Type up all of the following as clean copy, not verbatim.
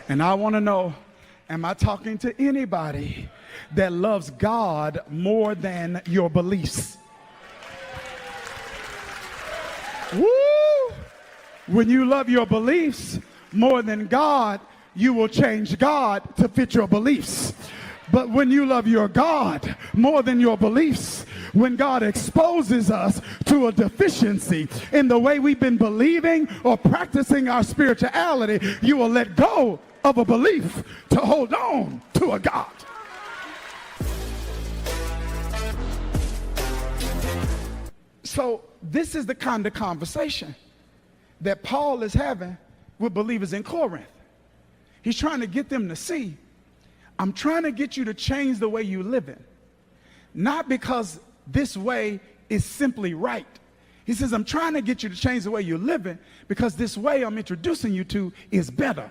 And I want to know, am I talking to anybody that loves God more than your beliefs? Woo! When you love your beliefs more than God, you will change God to fit your beliefs. But when you love your God more than your beliefs, when God exposes us to a deficiency in the way we've been believing or practicing our spirituality, you will let go of a belief to hold on to a God. So this is the kind of conversation that Paul is having with believers in Corinth. He's trying to get them to see, I'm trying to get you to change the way you live in. Not because this way is simply right. He says, I'm trying to get you to change the way you're living because this way I'm introducing you to is better.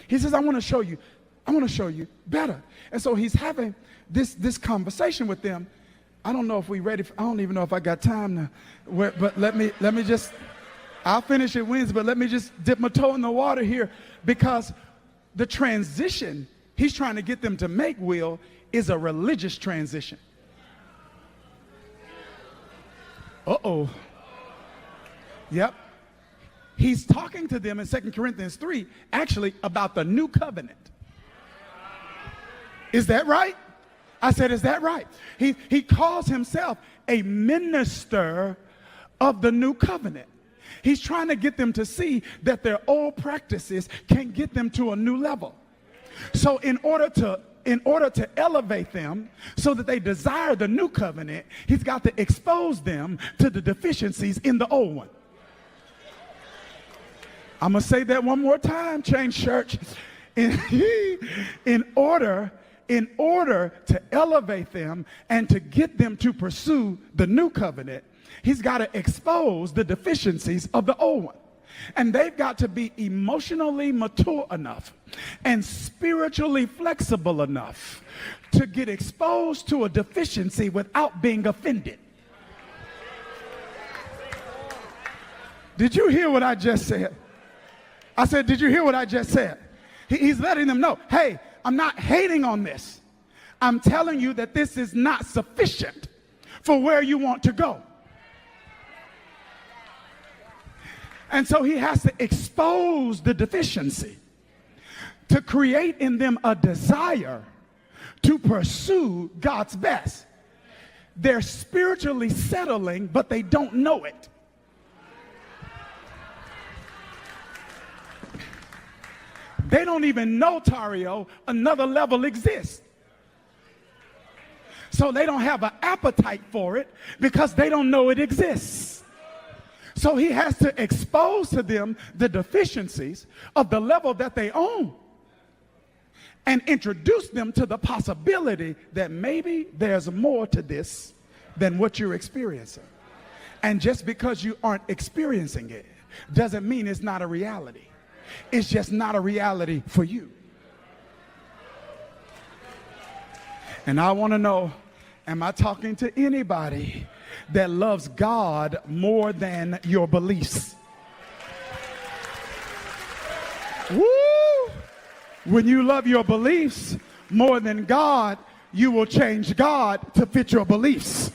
He says, I want to show you better. And so he's having this conversation with them. I don't know if we're ready. I don't even know if I got time now. But let me just, I'll finish it Wednesday, but let me just dip my toe in the water here, because the transition he's trying to get them to make, Will, is a religious transition. Uh-oh. Yep. He's talking to them in 2 Corinthians 3, actually, about the new covenant. Is that right? I said, is that right? He calls himself a minister of the new covenant. He's trying to get them to see that their old practices can get them to a new level. So in order to elevate them so that they desire the new covenant, he's got to expose them to the deficiencies in the old one. I'm going to say that one more time, Change Church. In order to elevate them and to get them to pursue the new covenant, he's got to expose the deficiencies of the old one. And they've got to be emotionally mature enough and spiritually flexible enough to get exposed to a deficiency without being offended. Did you hear what I just said? I said, did you hear what I just said? He's letting them know, hey, I'm not hating on this. I'm telling you that this is not sufficient for where you want to go. And so he has to expose the deficiency to create in them a desire to pursue God's best. They're spiritually settling, but they don't know it. They don't even know, Tario, another level exists. So they don't have an appetite for it because they don't know it exists. So he has to expose to them the deficiencies of the level that they own and introduce them to the possibility that maybe there's more to this than what you're experiencing. And just because you aren't experiencing it doesn't mean it's not a reality. It's just not a reality for you. And I want to know, am I talking to anybody that loves God more than your beliefs? Woo! When you love your beliefs more than God, you will change God to fit your beliefs.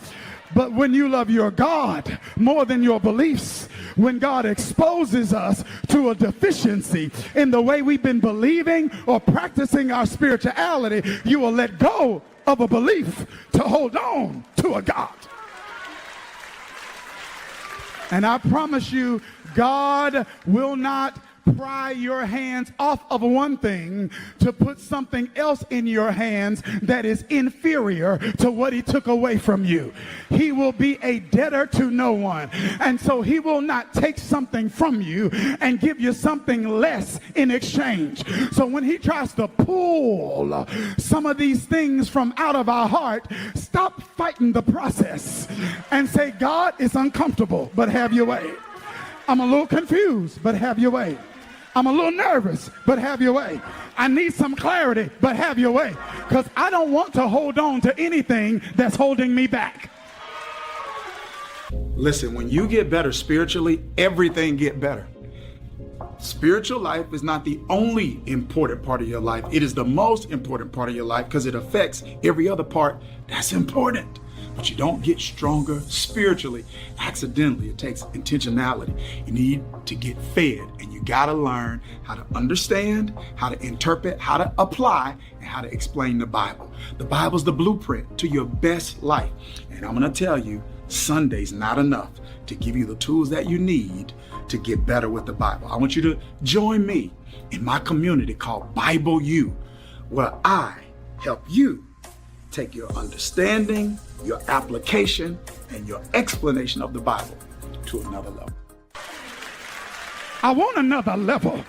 But when you love your God more than your beliefs, when God exposes us to a deficiency in the way we've been believing or practicing our spirituality, you will let go of a belief to hold on to a God. And I promise you, God will not pry your hands off of one thing to put something else in your hands that is inferior to what he took away from you. He will be a debtor to no one. And so he will not take something from you and give you something less in exchange. So when he tries to pull some of these things from out of our heart, stop fighting the process and say, God, it's uncomfortable, but have your way. I'm a little confused, but have your way. I'm a little nervous, but have your way. I need some clarity, but have your way. Because I don't want to hold on to anything that's holding me back. Listen, when you get better spiritually, everything get better. Spiritual life is not the only important part of your life. It is the most important part of your life because it affects every other part that's important. But you don't get stronger spiritually accidentally. It takes intentionality. You need to get fed, and you got to learn how to understand, how to interpret, how to apply, and how to explain the Bible. The Bible's the blueprint to your best life. And I'm going to tell you, Sunday's not enough to give you the tools that you need to get better with the Bible. I want you to join me in my community called Bible U, where I help you take your understanding, your application, and your explanation of the Bible to another level. I want another level.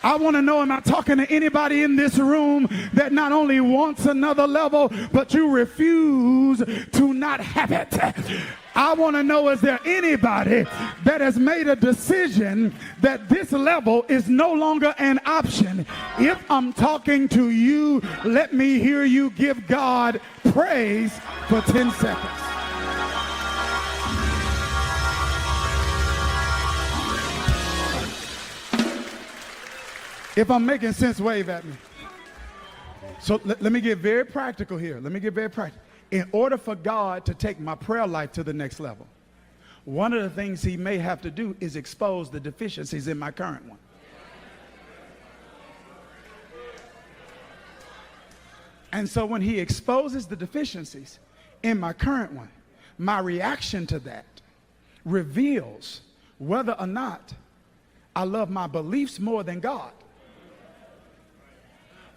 I want to know, am I talking to anybody in this room that not only wants another level, but you refuse to not have it? I want to know, is there anybody that has made a decision that this level is no longer an option? If I'm talking to you, let me hear you give God praise for 10 seconds. If I'm making sense, wave at me. So let me get very practical here. In order for God to take my prayer life to the next level, one of the things he may have to do is expose the deficiencies in my current one. And so when he exposes the deficiencies in my current one, my reaction to that reveals whether or not I love my beliefs more than God,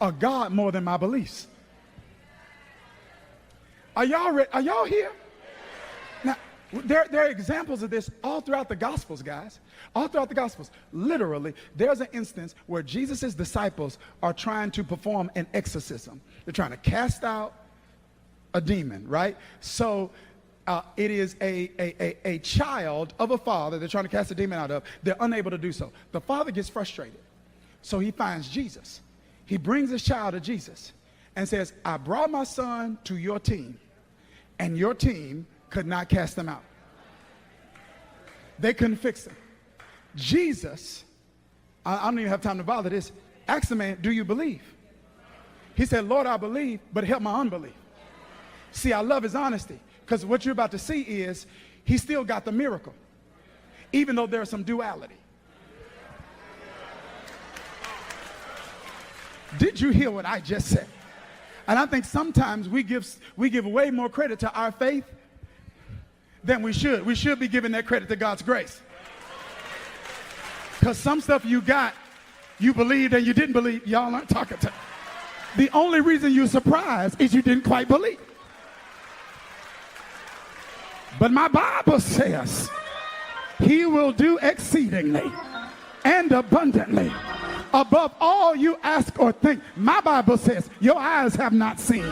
or God more than my beliefs. Are y'all here? Now, there are examples of this all throughout the Gospels, guys. All throughout the Gospels. Literally, there's an instance where Jesus' disciples are trying to perform an exorcism. They're trying to cast out a demon, right? So it is a child of a father they're trying to cast a demon out of. They're unable to do so. The father gets frustrated. So he finds Jesus. He brings his child to Jesus and says, I brought my son to your team, and your team could not cast him out. They couldn't fix him. Jesus, I don't even have time to bother this, asked the man, do you believe? He said, Lord, I believe, but help my unbelief. See, I love his honesty, because what you're about to see is he still got the miracle, even though there's some duality. Did you hear what I just said? And I think sometimes we give way more credit to our faith than we should. We should be giving that credit to God's grace. Because some stuff you got, you believed and you didn't believe. Y'all aren't talking to. The only reason you're surprised is you didn't quite believe. But my Bible says he will do exceedingly and abundantly above all you ask or think. My Bible says your eyes have not seen,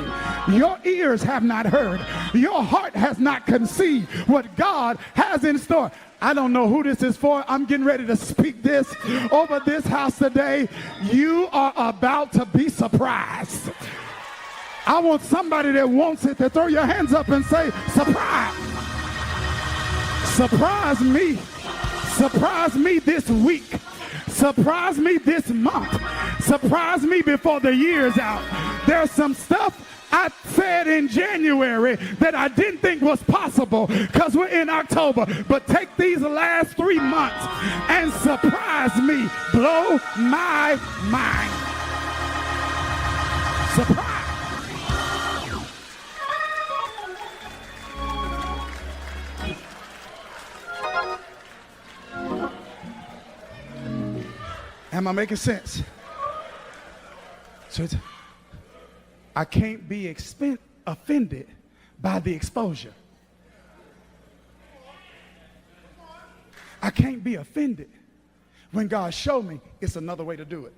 your ears have not heard, your heart has not conceived what God has in store. I don't know who this is for. I'm getting ready to speak this over this house today. You are about to be surprised. I want somebody that wants it to throw your hands up and say, surprise. Surprise me. Surprise me this week. Surprise me this month. Surprise me before the year's out. There's some stuff I said in January that I didn't think was possible because we're in October. But take these last 3 months and surprise me. Blow my mind. Surprise. Am I making sense? So I can't be offended by the exposure. I can't be offended when God showed me it's another way to do it.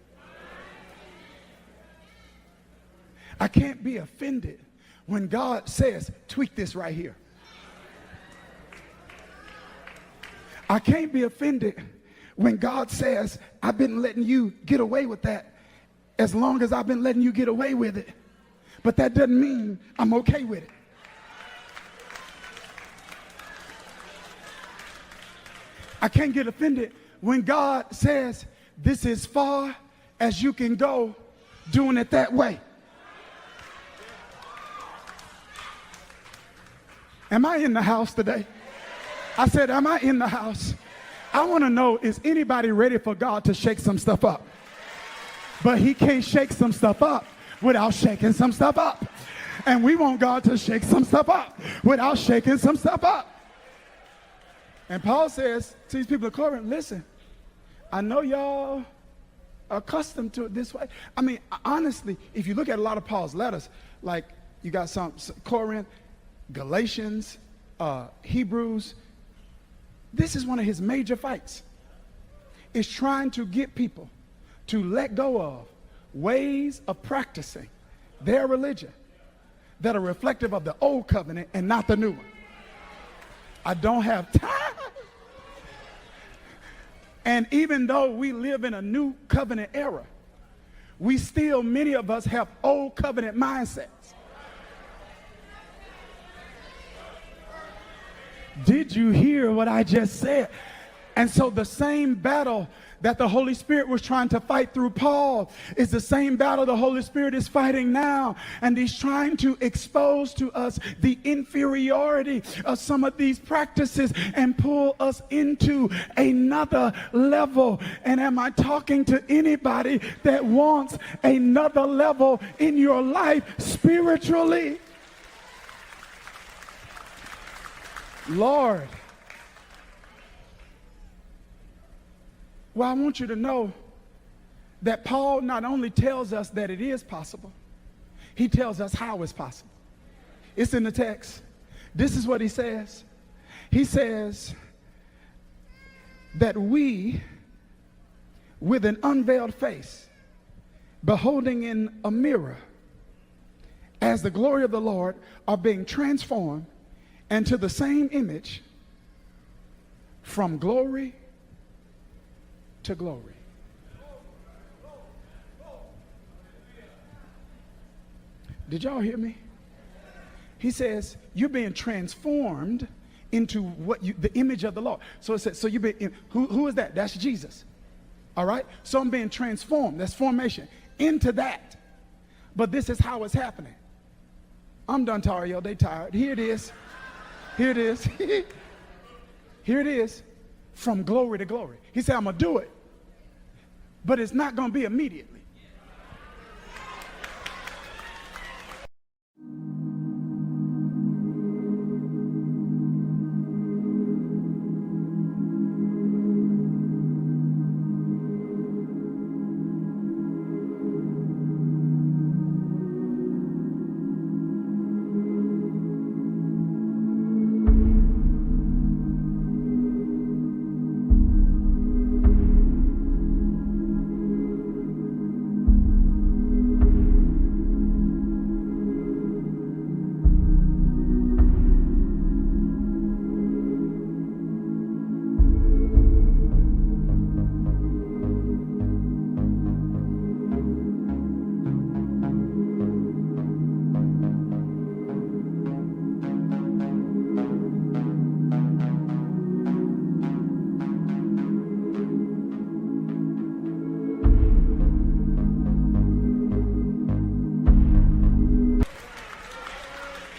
I can't be offended when God says, tweak this right here. I can't be offended when God says, I've been letting you get away with that as long as I've been letting you get away with it. But that doesn't mean I'm okay with it. I can't get offended when God says this is far as you can go doing it that way. Am I in the house today? I said, am I in the house? I want to know, is anybody ready for God to shake some stuff up? But he can't shake some stuff up without shaking some stuff up. And we want God to shake some stuff up without shaking some stuff up. And Paul says to these people of Corinth, listen, I know y'all are accustomed to it this way. I mean, honestly, if you look at a lot of Paul's letters, like you got some Corinth, Galatians, Hebrews, this is one of his major fights. It's trying to get people to let go of ways of practicing their religion that are reflective of the old covenant and not the new one. I don't have time. And even though we live in a new covenant era, we still, many of us, have old covenant mindsets. Did you hear what I just said? And so the same battle that the Holy Spirit was trying to fight through Paul is the same battle the Holy Spirit is fighting now. And he's trying to expose to us the inferiority of some of these practices and pull us into another level. And am I talking to anybody that wants another level in your life spiritually? Lord. Well, I want you to know that Paul not only tells us that it is possible, he tells us how it's possible. It's in the text. This is what he says. He says that we, with an unveiled face, beholding in a mirror, as the glory of the Lord, are being transformed into the same image from glory to glory. Did y'all hear me? He says you're being transformed into the image of the Lord. So it says, so you've been who is that? That's Jesus. All right. So I'm being transformed. That's formation into that. But this is how it's happening. I'm done, Tario. They tired. Here it is. Here it is. Here it is. From glory to glory. He said, I'm going to do it. But it's not going to be immediately.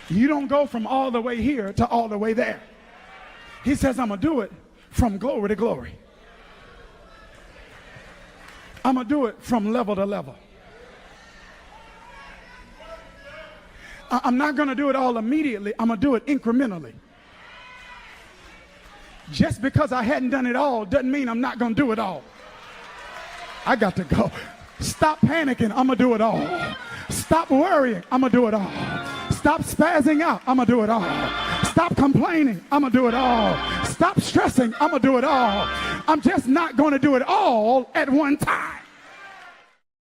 You don't go from all the way here to all the way there. He says, I'm going to do it from glory to glory. I'm going to do it from level to level. I'm not going to do it all immediately. I'm going to do it incrementally. Just because I hadn't done it all doesn't mean I'm not going to do it all. I got to go. Stop panicking. I'm going to do it all. Stop worrying. I'm going to do it all. Stop spazzing out. I'm going to do it all. Stop complaining. I'm going to do it all. Stop stressing. I'm going to do it all. I'm just not going to do it all at one time.